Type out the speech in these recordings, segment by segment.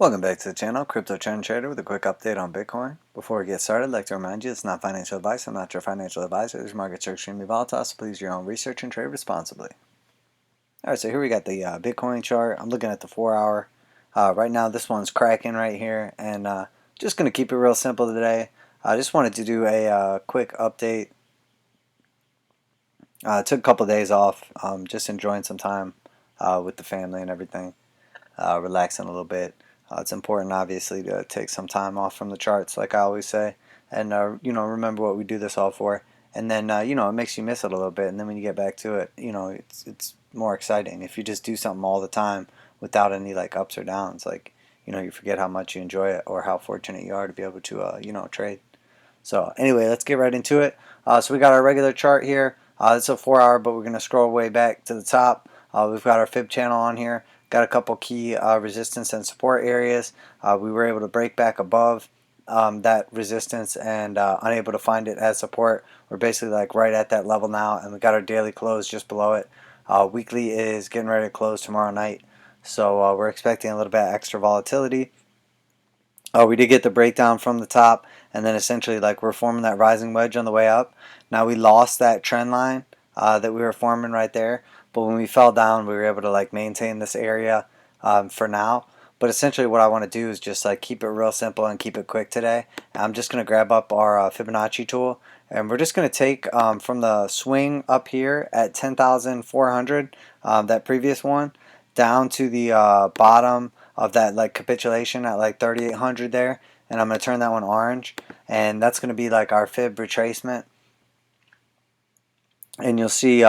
Welcome back to the channel, Crypto Trend Trader, with a quick update on Bitcoin. Before we get started, I'd like to remind you it's not financial advice. I'm not your financial advisor. These markets are extremely volatile, so please do your own research and trade responsibly. Alright, so here we got the Bitcoin chart. I'm looking at the 4 hour. Right now, this one's cracking right here, and just going to keep it real simple today. I just wanted to do a quick update. Took a couple of days off, just enjoying some time with the family and everything, relaxing a little bit. It's important, obviously, to take some time off from the charts, like I always say, and remember what we do this all for. And then it makes you miss it a little bit, and then when you get back to it, it's more exciting. If you just do something all the time without any like ups or downs, like you forget how much you enjoy it or how fortunate you are to be able to trade. So anyway, let's get right into it. So we got our regular chart here. It's a 4 hour, but we're going to scroll way back to the top. We've got our fib channel on here. Got a couple key resistance and support areas. We were able to break back above that resistance and unable to find it as support. We're basically like right at that level now, and we got our daily close just below it. Weekly is getting ready to close tomorrow night, so we're expecting a little bit extra volatility. We did get the breakdown from the top, and then essentially like we're forming that rising wedge on the way up. Now we lost that trend line that we were forming right there, but when we fell down, we were able to like maintain this area for now. But essentially what I want to do is just like keep it real simple and keep it quick today. I'm just going to grab up our Fibonacci tool, and we're just going to take from the swing up here at 10,400, that previous one, down to the bottom of that like capitulation at like 3,800 there, and I'm going to turn that one orange, and that's going to be like our fib retracement. And you'll see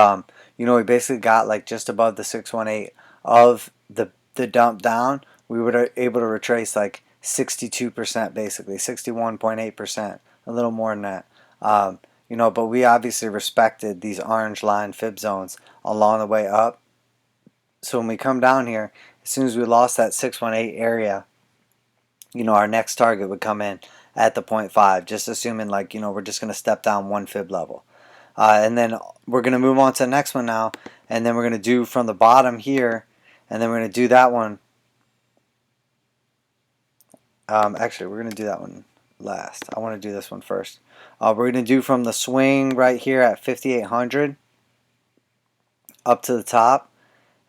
we basically got like just above the 618 of the dump down. We were able to retrace like 62%, basically 61.8%, a little more than that. But we obviously respected these orange line fib zones along the way up. So when we come down here, as soon as we lost that 618 area, our next target would come in at the 0.5, just assuming like, we're just going to step down one fib level. And then we're going to move on to the next one now, and then we're going to do from the bottom here, and then we're going to do that one. Actually, we're going to do that one last. I want to do this one first. We're going to do from the swing right here at 5,800 up to the top,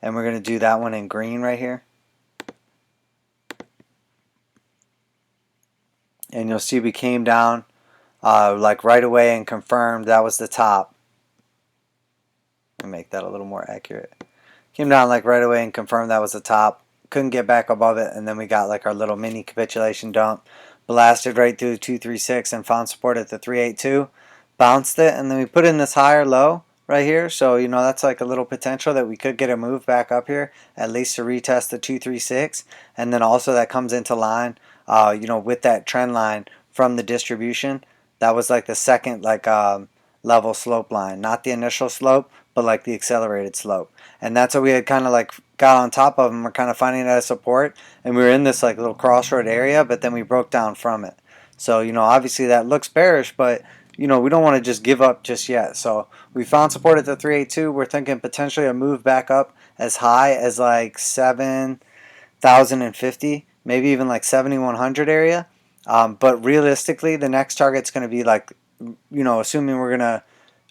and we're going to do that one in green right here. And you'll see we came down like right away and confirmed that was the top. Let me make that a little more accurate. Came down like right away and confirmed that was the top. Couldn't get back above it, and then we got like our little mini capitulation dump. Blasted right through 236 and found support at the 382. Bounced it, and then we put in this higher low right here. So that's like a little potential that we could get a move back up here, at least to retest the 236. And then also that comes into line with that trend line from the distribution. That was like the second like level slope line, not the initial slope, but like the accelerated slope. And that's what we had kind of like got on top of, and we're kind of finding it as support, and we were in this like little crossroad area, but then we broke down from it. So obviously that looks bearish, but we don't want to just give up just yet. So we found support at the 382. We're thinking potentially a move back up as high as like 7,050, maybe even like 7,100 area. But realistically, the next target's going to be like, assuming we're going to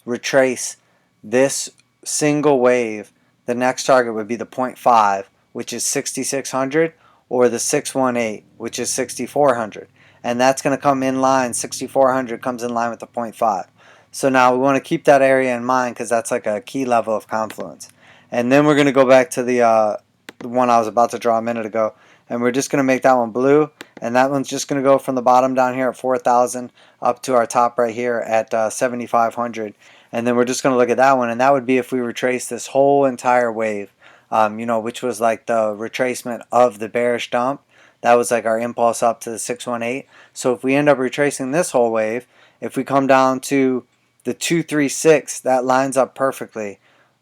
retrace this single wave, the next target would be the 0.5, which is 6,600, or the 618, which is 6,400. And that's going to come in line. 6,400 comes in line with the 0.5. So now we want to keep that area in mind, because that's like a key level of confluence. And then we're going to go back to the one I was about to draw a minute ago, and we're just going to make that one blue, and that one's just going to go from the bottom down here at 4,000 up to our top right here at 7,500. And then we're just going to look at that one, and that would be if we retrace this whole entire wave, which was like the retracement of the bearish dump. That was like our impulse up to the 618. So if we end up retracing this whole wave, if we come down to the 236, that lines up perfectly.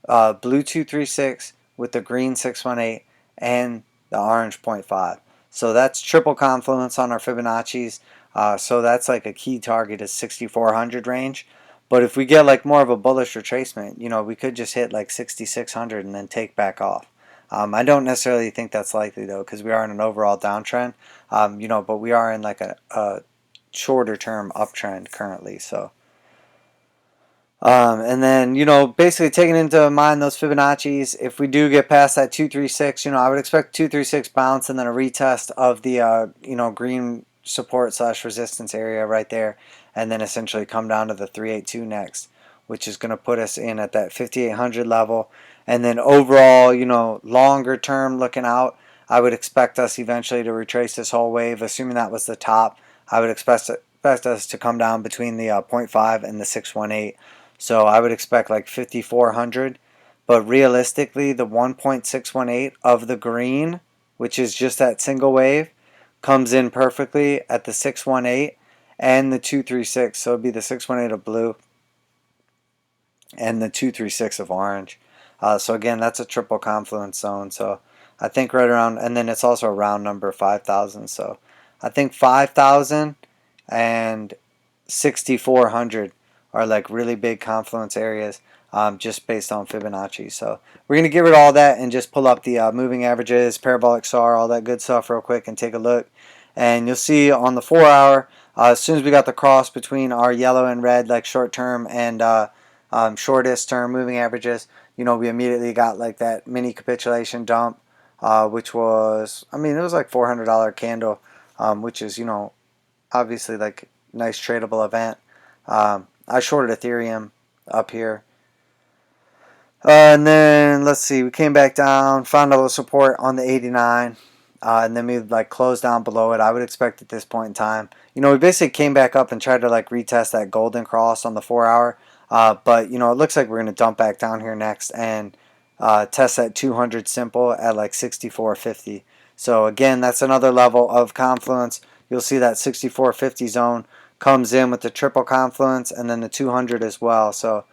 Blue 236 with the green 618 and the orange 0.5. So that's triple confluence on our Fibonacci's. So that's like a key target is 6,400 range. But if we get like more of a bullish retracement, we could just hit like 6,600 and then take back off. I don't necessarily think that's likely though, because we are in an overall downtrend. But we are in like a shorter term uptrend currently. So. And then, basically taking into mind those Fibonacci's, if we do get past that 236, I would expect 236 bounce and then a retest of the, green support / resistance area right there. And then essentially come down to the 382 next, which is going to put us in at that 5800 level. And then overall, longer term looking out, I would expect us eventually to retrace this whole wave. Assuming that was the top, I would expect us to come down between the 0.5 and the 618. So I would expect like 5,400. But realistically, the 1.618 of the green, which is just that single wave, comes in perfectly at the 618 and the 236. So it'd be the 618 of blue and the 236 of orange. So again, that's a triple confluence zone. So I think right around, and then it's also a round number, 5,000. So I think 5,000 and 6,400 are like really big confluence areas, just based on Fibonacci. So we're going to get rid of all that and just pull up the moving averages, parabolic SAR, all that good stuff real quick and take a look. And you'll see on the 4 hour, as soon as we got the cross between our yellow and red, like short term and shortest term moving averages, we immediately got like that mini capitulation dump, which was, it was like $400 candle, which is, obviously like nice tradable event. I shorted Ethereum up here. And then, let's see, we came back down, found a little support on the 89, and then we like closed down below it. I would expect at this point in time, we basically came back up and tried to like retest that golden cross on the 4 hour. But, it looks like we're going to dump back down here next and test that 200 simple at like 64.50. So again, that's another level of confluence. You'll see that 64.50 zone comes in with the triple confluence and then the 200 as well. So,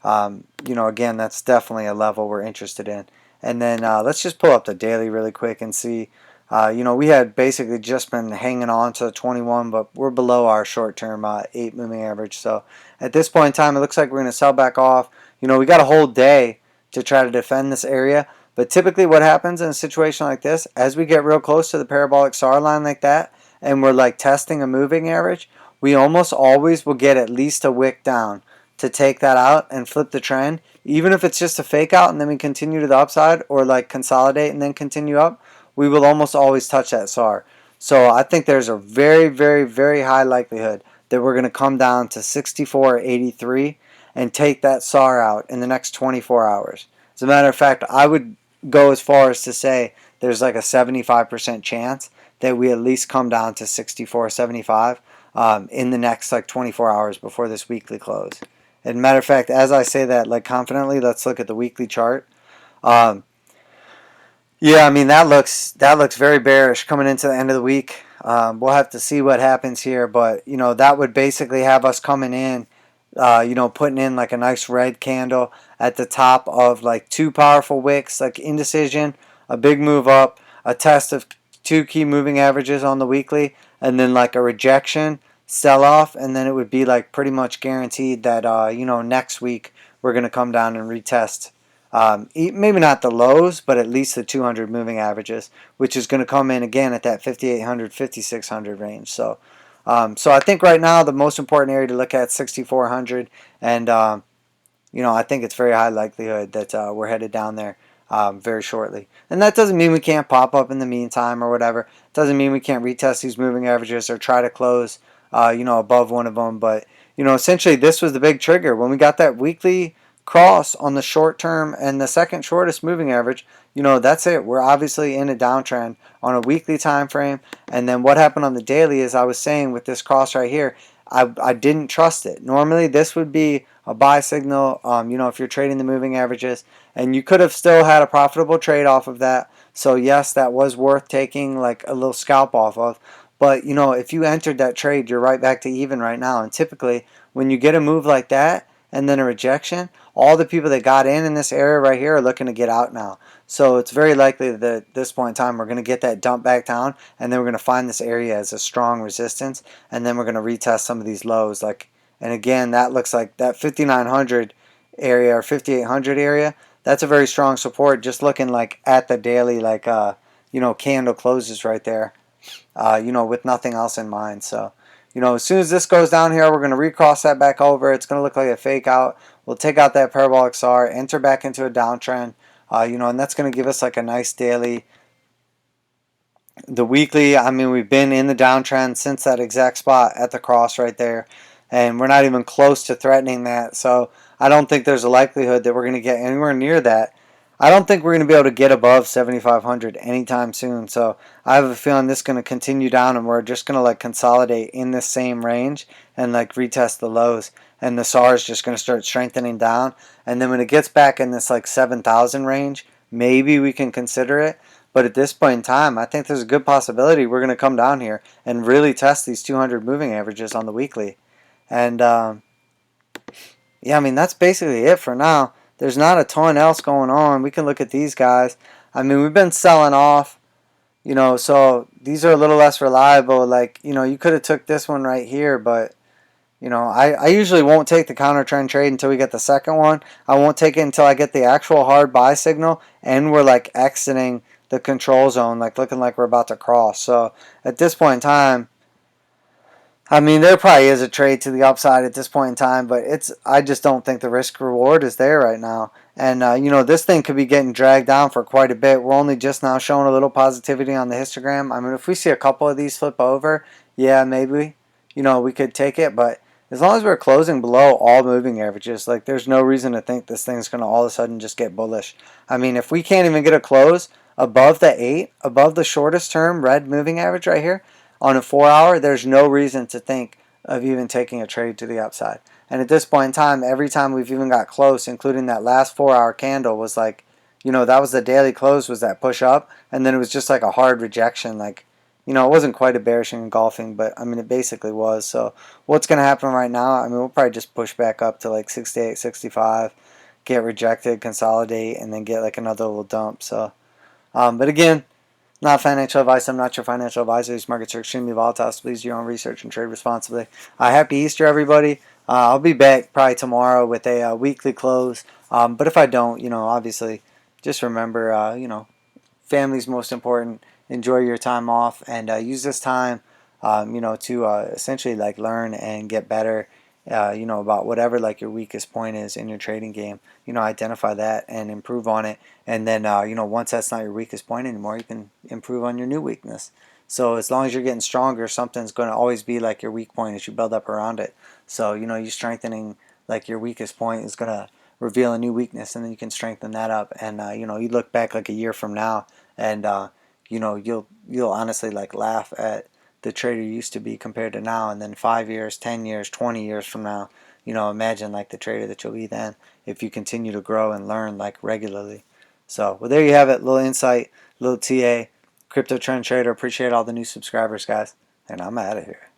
again, that's definitely a level we're interested in. And then let's just pull up the daily really quick and see. We had basically just been hanging on to 21, but we're below our short-term 8 moving average. So at this point in time, it looks like we're going to sell back off. We got a whole day to try to defend this area. But typically what happens in a situation like this, as we get real close to the parabolic SAR line like that, and we're like testing a moving average, we almost always will get at least a wick down to take that out and flip the trend. Even if it's just a fake out and then we continue to the upside or like consolidate and then continue up, we will almost always touch that SAR. So I think there's a very, very, very high likelihood that we're going to come down to 64.83 and take that SAR out in the next 24 hours. As a matter of fact, I would go as far as to say there's like a 75% chance that we at least come down to 64.75 in the next like 24 hours before this weekly close. And matter of fact, as I say that like confidently, let's look at the weekly chart. Yeah, that looks very bearish coming into the end of the week. We'll have to see what happens here, but that would basically have us coming in, putting in like a nice red candle at the top of like two powerful wicks, like indecision, a big move up, a test of two key moving averages on the weekly, and then like a rejection, sell off, and then it would be like pretty much guaranteed that next week we're going to come down and retest. Maybe not the lows, but at least the 200 moving averages, which is going to come in again at that 5,800, 5,600 range. So I think right now the most important area to look at is 6,400, and I think it's very high likelihood that we're headed down there very shortly. And that doesn't mean we can't pop up in the meantime or whatever. It doesn't mean we can't retest these moving averages or try to close above one of them. But essentially this was the big trigger when we got that weekly cross on the short term and the second shortest moving average. That's it. We're obviously in a downtrend on a weekly time frame. And then what happened on the daily is I was saying with this cross right here, I didn't trust it. Normally this would be a buy signal, if you're trading the moving averages, and you could have still had a profitable trade off of that. So yes, that was worth taking like a little scalp off of. But if you entered that trade, you're right back to even right now. And typically when you get a move like that and then a rejection, all the people that got in this area right here are looking to get out now. So it's very likely that at this point in time we're going to get that dump back down, and then we're going to find this area as a strong resistance, and then we're going to retest some of these lows. And again, that looks like that 5,900 area or 5,800 area. That's a very strong support. Just looking like at the daily, like candle closes right there. With nothing else in mind. So, as soon as this goes down here, we're going to recross that back over. It's going to look like a fake out. We'll take out that parabolic SAR, enter back into a downtrend, and that's going to give us like a nice daily. The weekly, I mean, we've been in the downtrend since that exact spot at the cross right there, and we're not even close to threatening that. So I don't think there's a likelihood that we're going to get anywhere near that. I don't think we're going to be able to get above 7,500 anytime soon. So I have a feeling this is going to continue down, and we're just going to like consolidate in this same range and like retest the lows. And the SAR is just going to start strengthening down. And then when it gets back in this like 7,000 range, maybe we can consider it. But at this point in time, I think there's a good possibility we're going to come down here and really test these 200 moving averages on the weekly. And yeah, I mean, that's basically it for now. There's not a ton else going on. We can look at these guys. I mean, we've been selling off, so these are a little less reliable. Like, you could have took this one right here, but, I usually won't take the counter trend trade until we get the second one. I won't take it until I get the actual hard buy signal and we're like exiting the control zone, like looking like we're about to cross. So at this point in time, I mean, there probably is a trade to the upside at this point in time, but I just don't think the risk reward is there right now. And, this thing could be getting dragged down for quite a bit. We're only just now showing a little positivity on the histogram. I mean, if we see a couple of these flip over, yeah, maybe, we could take it. But as long as we're closing below all moving averages, like there's no reason to think this thing's going to all of a sudden just get bullish. I mean, if we can't even get a close above the 8, above the shortest term red moving average right here, on a 4-hour, there's no reason to think of even taking a trade to the upside. And at this point in time, every time we've even got close, including that last 4-hour candle, was like, that was the daily close, was that push up, and then it was just like a hard rejection. Like, it wasn't quite a bearish engulfing, but I mean, it basically was. So what's going to happen right now? I mean, we'll probably just push back up to like 68, 65, get rejected, consolidate, and then get like another little dump. So, but again, not financial advice. I'm not your financial advisor. These markets are extremely volatile, so please do your own research and trade responsibly. Happy Easter, everybody. I'll be back probably tomorrow with a weekly close. But if I don't, obviously, just remember, family's most important. Enjoy your time off and use this time, to essentially like learn and get better. About whatever like your weakest point is in your trading game. Identify that and improve on it. And then, once that's not your weakest point anymore, you can improve on your new weakness. So as long as you're getting stronger, something's going to always be like your weak point as you build up around it. So, you strengthening like your weakest point is going to reveal a new weakness, and then you can strengthen that up. And, you look back like a year from now, and, you'll honestly like laugh at the trader used to be compared to now. And then 5 years, 10 years, 20 years from now, imagine like the trader that you'll be then if you continue to grow and learn like regularly. So, well, there you have it. Little insight, little TA, crypto trend trader. Appreciate all the new subscribers, guys. And I'm out of here.